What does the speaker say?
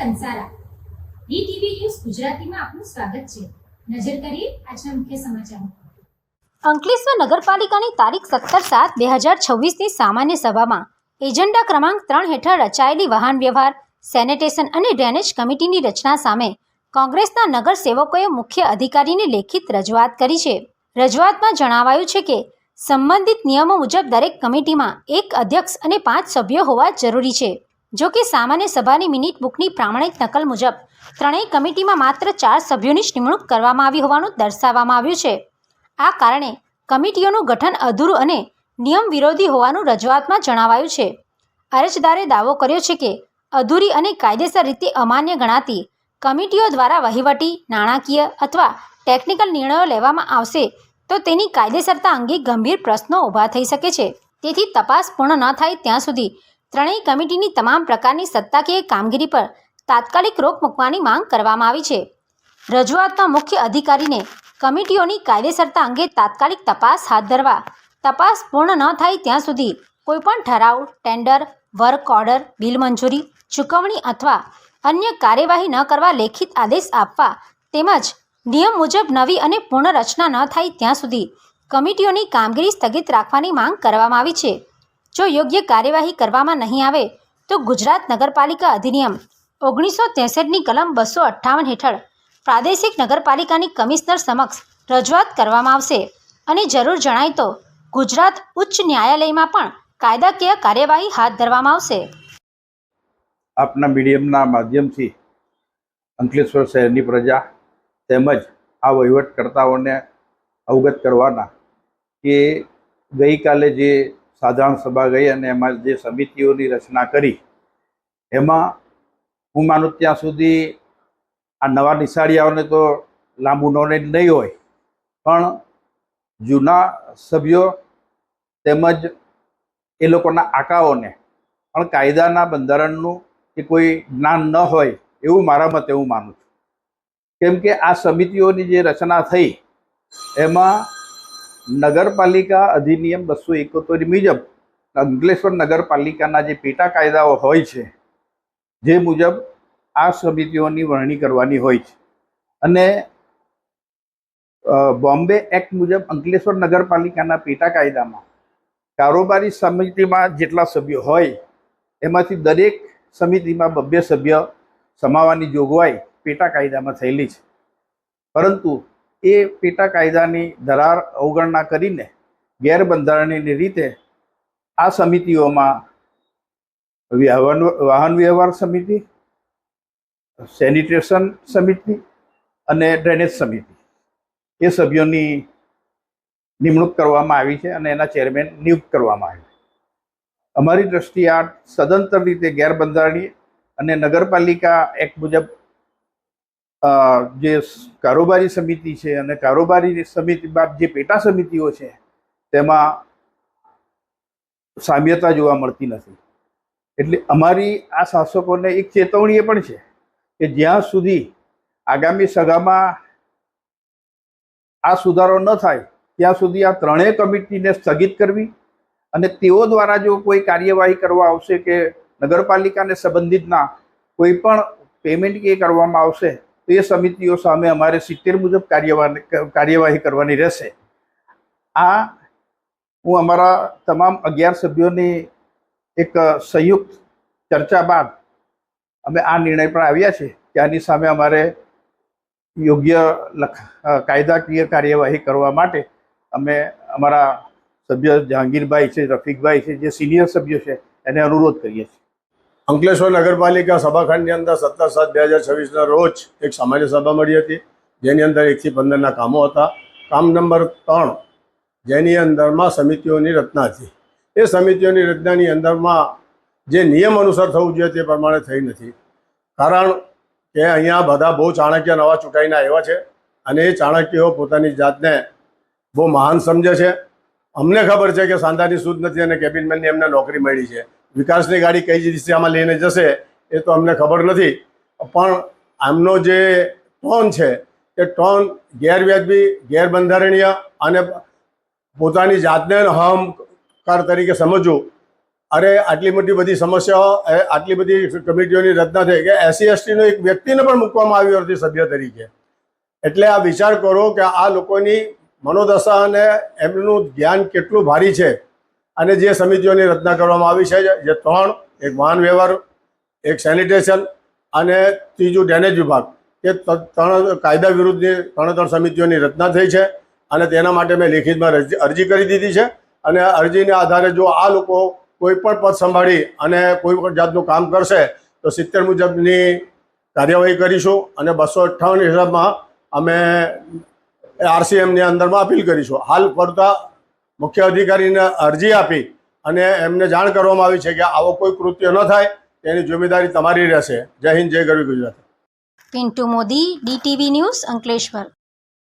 Kansara DTV news ગુજરાતીમાં આપનું સ્વાગત છે। નજર કરીએ આજના મુખ્ય સમાચારો। અંકલેશ્વર નગરપાલિકાની તારીખ 17/7/2026ની સામાન્ય સભામાં એજન્ડા ક્રમાંક 3 હેઠળ રચાયેલી વાહન વ્યવહાર, સેનિટેશન અને ડ્રેનેજ કમિટીની રચના સામે કોંગ્રેસના નગરસેવકોએ મુખ્ય અધિકારીને લેખિત રજૂઆત કરી છે। રજૂઆતમાં જણાવાયું છે કે સંબંધિત નિયમો મુજબ દરેક કમિટીમાં એક અધ્યક્ષ અને 5 સભ્યો હોવા જરૂરી છે। જો કે સામાન્ય સભાની મિનિટ બુકની પ્રામાણિક નકલ મુજબ ત્રણેય કમિટીમાં માત્ર 4 સભ્યોની જ નિમણૂક કરવામાં આવી હોવાનું દર્શાવવામાં આવ્યું છે। આ કારણે કમિટીઓનું ગઠન અધૂરું અને નિયમ વિરોધી હોવાનું રજૂઆતમાં જણાવાયું છે। અરજદારે દાવો કર્યો છે કે અધૂરી અને કાયદેસર રીતે અમાન્ય ગણાતી કમિટીઓ દ્વારા વહીવટી, નાણાકીય અથવા ટેકનિકલ નિર્ણયો લેવામાં આવશે તો તેની કાયદેસરતા અંગે ગંભીર પ્રશ્નો ઊભા થઈ શકે છે। તેથી તપાસ પૂર્ણ ન થાય ત્યાં સુધી ત્રણેય કમિટીની તમામ પ્રકારની સત્તાકીય કામગીરી પર તાત્કાલિક રોક મૂકવાની માંગ કરવામાં આવી છે। રજૂઆતમાં મુખ્ય અધિકારીને કમિટીઓની કાયદેસરતા અંગે તાત્કાલિક તપાસ હાથ ધરવા, તપાસ પૂર્ણ ન થાય ત્યાં સુધી કોઈપણ ઠરાવ, ટેન્ડર, વર્ક ઓર્ડર, બિલ મંજૂરી, ચૂકવણી અથવા અન્ય કાર્યવાહી ન કરવા લેખિત આદેશ આપવા તેમજ નિયમ મુજબ નવી અને પૂર્ણ રચના ન થાય ત્યાં સુધી કમિટીઓની કામગીરી સ્થગિત રાખવાની માંગ કરવામાં આવી છે। જો યોગ્ય કાર્યવાહી કરવામાં નહીં આવે તો ગુજરાત નગરપાલિકા અધિનિયમ 1963ની કલમ 258 હેઠળ પ્રાદેશિક નગરપાલિકાની કમિશનર સમક્ષ રજૂઆત કરવામાં આવશે અને જરૂર જણાય તો ગુજરાત ઉચ્ચ ન્યાયાલયમાં પણ કાયદાકીય કાર્યવાહી હાથ ધરવામાં આવશે। આપના મીડિયમના માધ્યમથી અંકલેશ્વર શહેરની પ્રજા તેમજ આ વહીવટકર્તાઓને અવગત કરવાના કે ગઈકાલે જે સાધારણ સભા ગઈ અને એમાં જે સમિતિઓની રચના કરી એમાં હું માનું ત્યાં સુધી આ નવા નિશાળીયાઓને તો લાંબુ નોલેજ નહીં હોય, પણ જૂના સભ્યો તેમજ એ લોકોના આકાઓને પણ કાયદાના બંધારણનું કે કોઈ જ્ઞાન ન હોય એવું મારા મતે હું માનું છું। કેમ કે આ સમિતિઓની જે રચના થઈ એમાં નગરપાલિકા અધિનિયમ 271 મુજબ અંકલેશ્વર નગરપાલિકાના જે પેટા કાયદાઓ હોય છે જે મુજબ આ સમિતિઓની વરણી કરવાની હોય છે અને બોમ્બે એક્ટ મુજબ અંકલેશ્વર નગરપાલિકાના પેટા કાયદામાં કારોબારી સમિતિમાં જેટલા સભ્યો હોય એમાંથી દરેક સમિતિમાં 2 સભ્ય સમાવવાની જોગવાઈ પેટા કાયદામાં થયેલી છે, પરંતુ એ પેટા કાયદાની દરાર અવગણના કરીને ગેરબંધારણીય રીતે આ સમિતિઓમાં વાહન વ્યવહાર સમિતિ, સેનિટેશન સમિતિ અને ડ્રેનેજ સમિતિ એ સભ્યોની નિમણૂક કરવામાં આવી છે અને એના ચેરમેન નિયુક્ત કરવામાં આવ્યા। અમારી દ્રષ્ટિએ આ સદંતર રીતે ગેરબંધારણીય અને નગરપાલિકા એક્ટ મુજબ જે કારોબારી સમિતિ છે અને કારોબારી સમિતિ બાદ જે પેટા સમિતિઓ છે તેમાં સામ્યતા જોવા મળતી નથી। એટલે અમારી આ શાસકોને એક ચેતવણી એ પણ છે કે જ્યાં સુધી આગામી સભામાં આ સુધારો ન થાય ત્યાં સુધી આ ત્રણેય કમિટીને સ્થગિત કરવી અને તેઓ દ્વારા જો કોઈ કાર્યવાહી કરવા આવશે કે નગરપાલિકાને સંબંધિતના કોઈ પણ પેમેન્ટ કે કરવામાં આવશે તો એ સમિતિઓ સામે અમારે 70 મુજબ કાર્યવાહી કરવાની રહેશે। આ હું અમારા તમામ 11 સભ્યોની એક સંયુક્ત ચર્ચા બાદ અમે આ નિર્ણય પર આવ્યા છે કે આની સામે અમારે યોગ્ય કાયદાકીય કાર્યવાહી કરવા માટે અમે અમારા સભ્ય જહાંગીરભાઈ છે, રફીકભાઈ છે, જે સિનિયર સભ્યો છે એને અનુરોધ કરીએ છીએ। અંકલેશ્વર નગરપાલિકા સભાખંડની અંદર 17/7/2026ના રોજ એક સામાન્ય સભા મળી હતી જેની અંદર 1 થી 15ના કામો હતા। કામ નંબર 3 જેની અંદરમાં સમિતિઓની રચના હતી, એ સમિતિઓની રચનાની અંદરમાં જે નિયમ અનુસાર થવું જોઈએ તે પ્રમાણે થઈ નથી। કારણ કે અહીંયા બધા બહુ ચાણક્ય નવા ચૂંટાઈને આવ્યા છે અને એ ચાણક્યો પોતાની જાતને બહુ મહાન સમજે છે। અમને ખબર છે કે સાંધાની સૂઝ નથી અને કેબિનમેનની એમને નોકરી મળી છે। વિકાસની ગાડી કઈ દિશામાં લઈને જશે એ તો અમને ખબર નથી, પણ આમનો જે ટોન છે એ ટોન ગેરવ્યાજબી, ગેરબંધારણીય અને પોતાની જાતને અહંકાર તરીકે સમજવું અરે આટલી મોટી બધી સમસ્યાઓ આટલી બધી કમિટીઓની રચના થઈ કે SC/ST નો એક વ્યક્તિને પણ મૂકવામાં આવ્યો નથી સભ્ય તરીકે. એટલે આ વિચાર કરો કે આ લોકોની મનોદશા અને એમનું જ્ઞાન કેટલું ભારી છે. અને જે સમિતિઓની રચના કરવામાં આવી છે જે 3, એક વાહન વ્યવહાર, એક સેનિટેશન અને ત્રીજું ડ્રેનેજ વિભાગ, એ 3 કાયદા વિરુદ્ધની 3 સમિતિઓની રચના થઈ છે. અને તેના માટે મેં લેખિતમાં અરજી કરી દીધી છે. અને અરજીના આધારે જો આ લોકો કોઈ પણ પદ સંભાળી અને કોઈ પણ જાતનું કામ કરશે તો 70 મુજબની કાર્યવાહી કરીશું અને 258 હિસાબમાં અમે RCMની અંદરમાં અપીલ કરીશું. હાલ પડતા મુખ્ય અધિકારીને અરજી આપી અને એમને જાણ કરવામાં આવી છે કે આવો કોઈ કૃત્ય ન થાય તેની જવાબદારી તમારી રહેશે. જય હિન્દ, જય ગરવી ગુજરાત. Pintu Modi, DTV news, Ankleshwar.